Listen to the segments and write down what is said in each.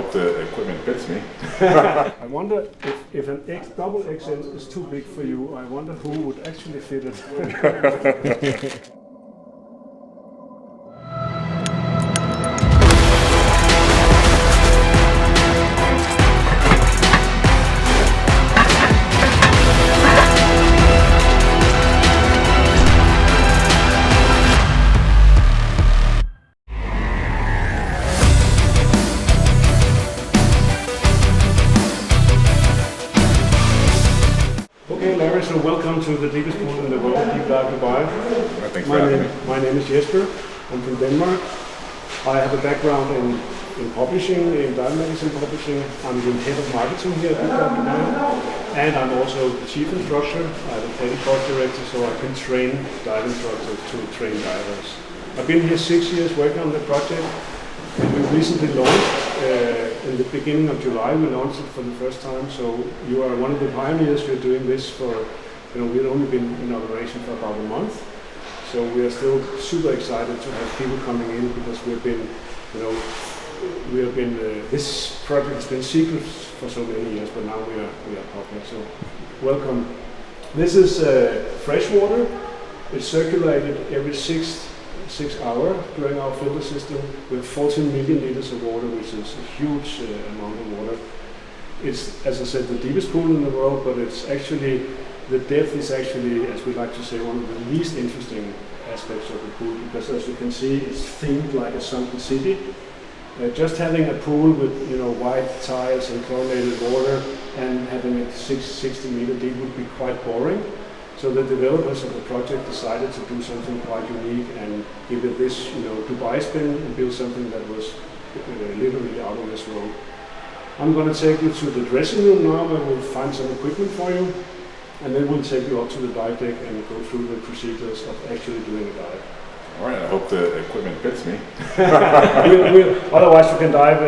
hope the equipment fits me. I wonder if an double XL is too big for you, I wonder who would actually fit it. Okay, Larry, so welcome to the deepest pool in the world, Deep Dive Dubai. Thanks for having me. My name is Jesper. I'm from Denmark. I have a background in publishing, in dive magazine publishing. I'm the head of marketing here at Deep Dive Dubai. And I'm also the chief instructor. I'm a training course director, so I can train dive instructors to train divers. I've been here 6 years working on the project. And we recently launched, in the beginning of July, we launched it for the first time. So you are one of the pioneers. You're doing this for, we've only been in operation for about a month. So we are still super excited to have people coming in because this project has been secret for so many years, but now we are public. So welcome. This is fresh water. It's circulated every 6 hours during our filter system. We have 14 million liters of water, which is a huge amount of water. It's, as I said, the deepest pool in the world, but it's actually, the depth is actually, as we like to say, one of the least interesting aspects of the pool, because as you can see, it's themed like a sunken city. Just having a pool with white tiles and chlorinated water and having it 60 meters deep would be quite boring. So the developers of the project decided to do something quite unique and give it this, Dubai spin and build something that was literally out of this world. I'm going to take you to the dressing room now, where we'll find some equipment for you, and then we'll take you up to the dive deck and go through the procedures of actually doing a dive. All right, I hope the equipment fits me. Otherwise, you can dive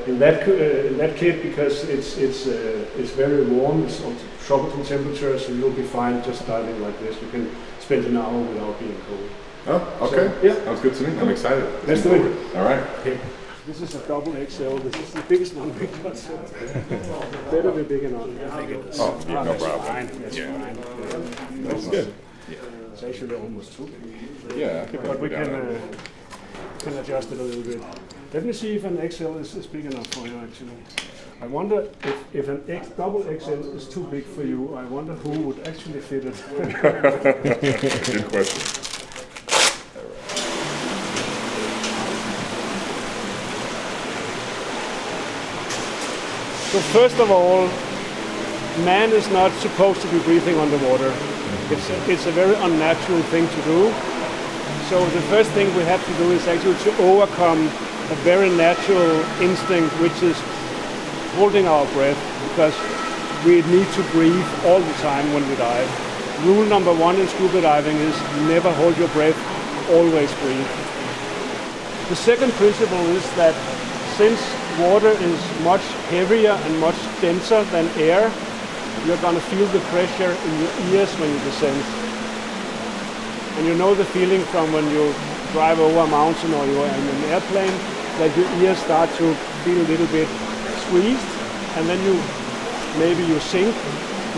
in that kit because it's very warm. It's on tropical temperature, so you'll be fine just diving like this. You can spend an hour without being cold. Oh, okay. So, yeah, sounds good to me. I'm excited. Let's do it. All right. Okay. This is a double XL. This is the biggest one we got. So better be big enough. Oh, yeah, no problem. Fine. That's fine. That's good. It's actually almost too big. Yeah, I think but we can adjust it a little bit. Let me see if an XL is big enough for you actually. I wonder if an double XL is too big for you, I wonder who would actually fit it. Good question. So first of all, man is not supposed to be breathing underwater. It's a very unnatural thing to do. So the first thing we have to do is actually to overcome a very natural instinct, which is holding our breath, because we need to breathe all the time when we dive. Rule number 1 in scuba diving is never hold your breath, always breathe. The second principle is that since water is much heavier and much denser than air, you're going to feel the pressure in your ears when you descend. And you know the feeling from when you drive over a mountain or you're in an airplane, that your ears start to feel a little bit squeezed, and then maybe you sink,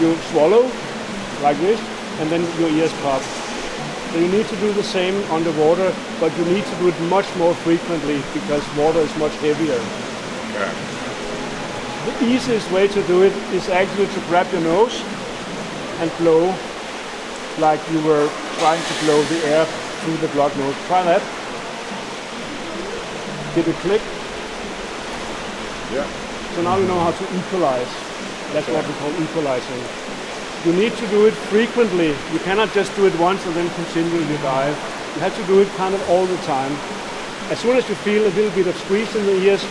you swallow like this, and then your ears pop. So you need to do the same underwater, but you need to do it much more frequently because water is much heavier. Yeah. The easiest way to do it is actually to grab your nose and blow like you were trying to blow the air through the blocked nose. Try that. Give a click. Yeah. So now you know how to equalize. That's what we call equalizing. You need to do it frequently. You cannot just do it once and then continue your dive. You have to do it kind of all the time. As soon as you feel a little bit of squeeze in the ears,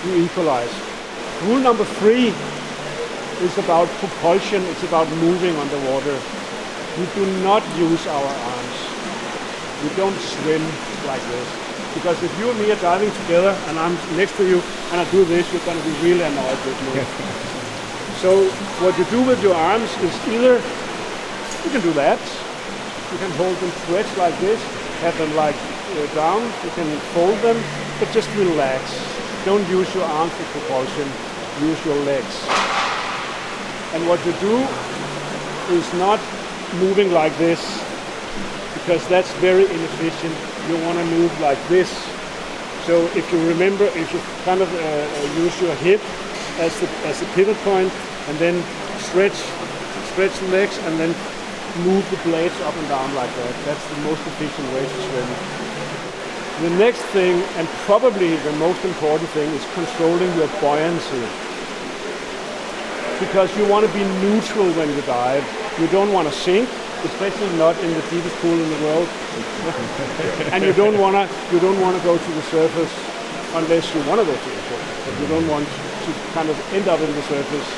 you equalize. Rule number 3 is about propulsion. It's about moving underwater. We do not use our arms. We don't swim like this. Because if you and me are diving together and I'm next to you and I do this, you're going to be really annoyed with me. So what you do with your arms is either, you can do that, you can hold them stretched like this, have them like down, you can fold them, but just relax. don't use your arms for propulsion, use your legs. And what you do is not moving like this, because that's very inefficient. You want to move like this. So if you remember, if you kind of use your hip as the pivot point, and then stretch the legs, and then move the blades up and down like that. That's the most efficient way to swim. The next thing, and probably the most important thing, is controlling your buoyancy. Because you want to be neutral when you dive. You don't want to sink, especially not in the deepest pool in the world. And you don't want to go to the surface unless you want to go to the surface. But you don't want to kind of end up in the surface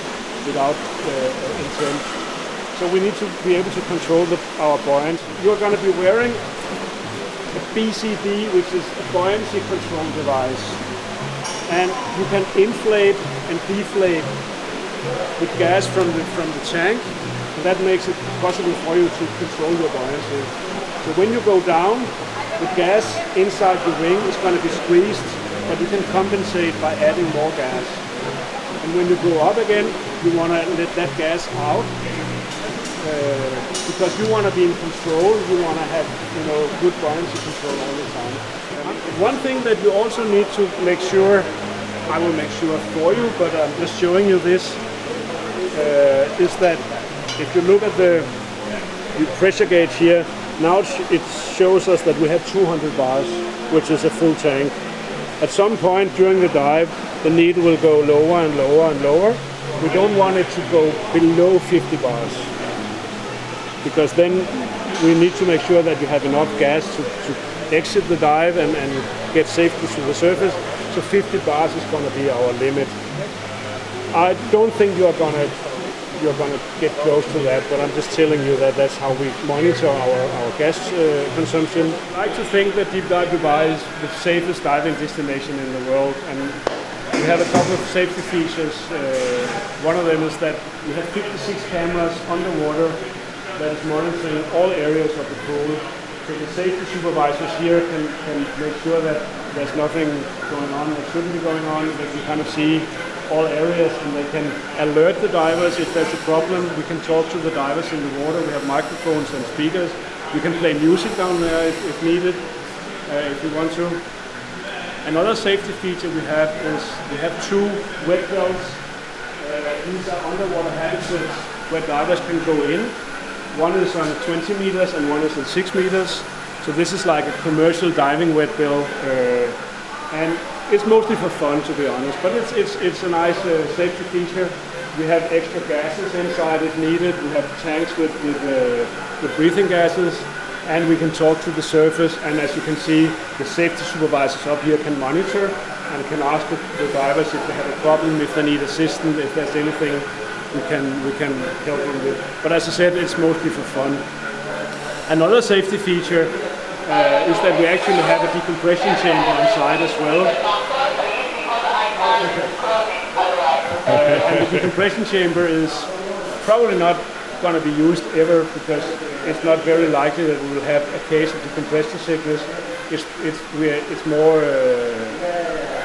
without intent. So we need to be able to control our buoyancy. You're going to be wearing a BCD, which is a buoyancy control device. And you can inflate and deflate with gas from the tank. And that makes it possible for you to control your buoyancy. So when you go down, the gas inside the ring is going to be squeezed, but you can compensate by adding more gas. And when you go up again, you want to let that gas out, because you want to be in control. You want to have, good buoyancy control all the time. One thing that you also need to make sure, I will make sure for you, but I'm just showing you this, is that if you look at the pressure gauge here, now it shows us that we have 200 bars, which is a full tank. At some point during the dive, the needle will go lower and lower and lower. We don't want it to go below 50 bars, because then we need to make sure that you have enough gas to exit the dive and get safely to the surface. So 50 bars is going to be our limit. I don't think you're going to get close to that, but I'm just telling you that that's how we monitor our gas consumption. I like to think that Deep Dive Dubai is the safest diving destination in the world, and we have a couple of safety features. One of them is that we have 56 cameras underwater that is monitoring all areas of the pool. So the safety supervisors here can make sure that there's nothing going on that shouldn't be going on. They can kind of see all areas, and they can alert the divers if there's a problem. We can talk to the divers in the water. We have microphones and speakers. You can play music down there if needed, if you want to. Another safety feature we have is we have 2 wet belts. These are underwater habitats where divers can go in. One is on 20 meters and one is on 6 meters. So this is like a commercial diving wet bell, and it's mostly for fun, to be honest, but it's a nice safety feature. We have extra gases inside if needed. We have tanks with breathing gases, and we can talk to the surface. And as you can see, the safety supervisors up here can monitor and can ask the divers if they have a problem, if they need assistance, if there's anything we can help them with. But as I said, it's mostly for fun. Another safety feature is that we actually have a decompression chamber inside as well. And the decompression chamber is probably not going to be used ever, because it's not very likely that we will have a case of decompression sickness. It's more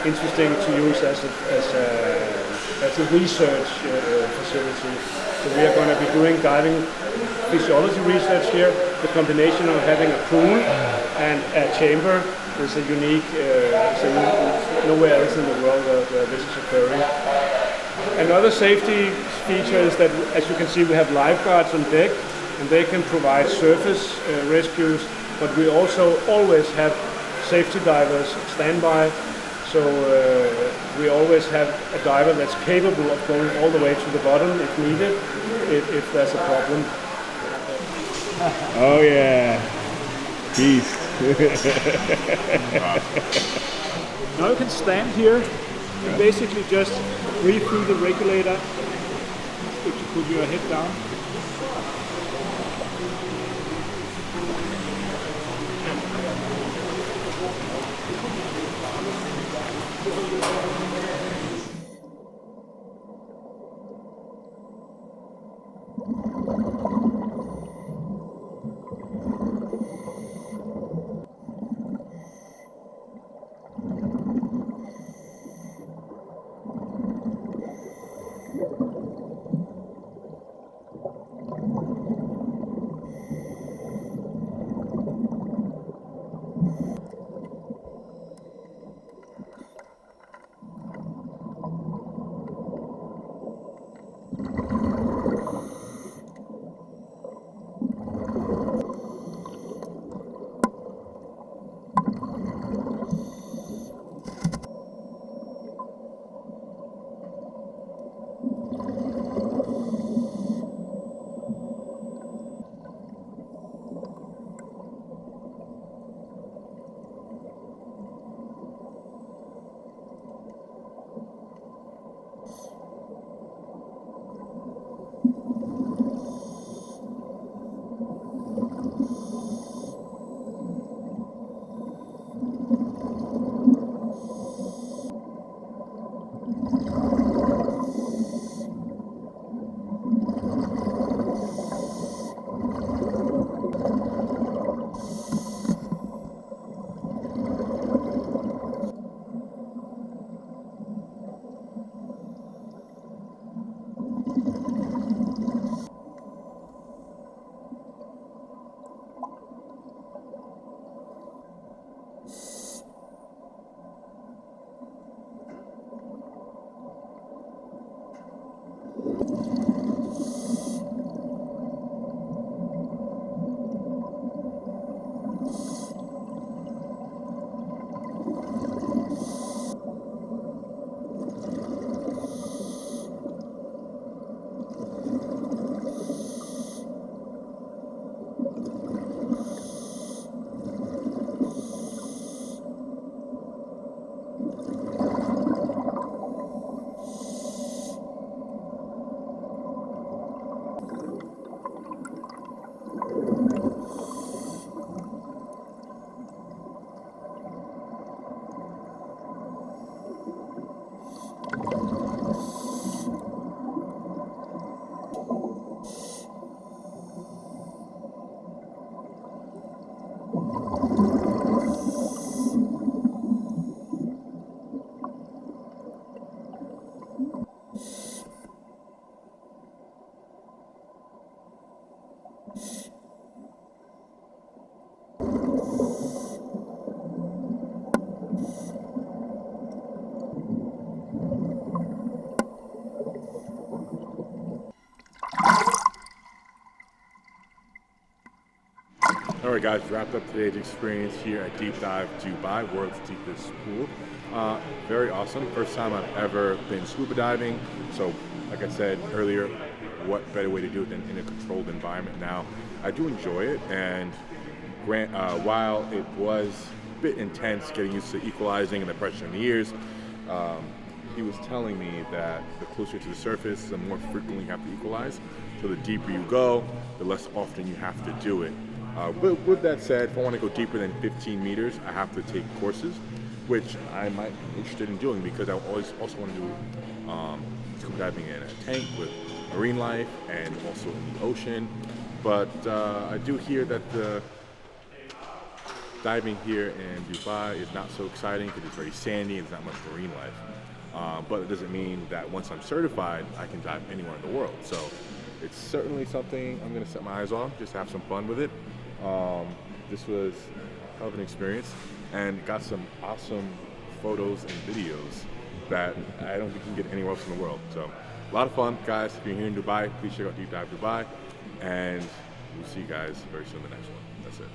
interesting to use as a research facility. So we are going to be doing diving physiology research here. The combination of having a pool and a chamber is a unique, nowhere else in the world where this is occurring. Another safety feature is that, as you can see, we have lifeguards on deck, and they can provide surface rescues, but we also always have safety divers standby. So we always have a diver that's capable of going all the way to the bottom if needed, if there's a problem. Oh yeah, beast. Now you can stand here and basically just breathe through the regulator if you put your head down. right, guys, wrapped up today's experience here at Deep Dive Dubai, world's deepest pool. Very awesome. First time I've ever been scuba diving. So, like I said earlier, what better way to do it than in a controlled environment? Now, I do enjoy it, and while it was a bit intense getting used to equalizing and the pressure in the ears, he was telling me that the closer to the surface, the more frequently you have to equalize. So the deeper you go, the less often you have to do it. But with that said, if I want to go deeper than 15 meters, I have to take courses, which I might be interested in doing because I always also want to do scuba diving in a tank with marine life and also in the ocean. But I do hear that the diving here in Dubai is not so exciting because it's very sandy and there's not much marine life. But it doesn't mean that once I'm certified, I can dive anywhere in the world. So it's certainly something I'm going to set my eyes on, just have some fun with it. This was a hell of an experience and got some awesome photos and videos that I don't think you can get anywhere else in the world. So a lot of fun, guys. If you're here in Dubai, please check out Deep Dive Dubai, and we'll see you guys very soon in the next one. That's it.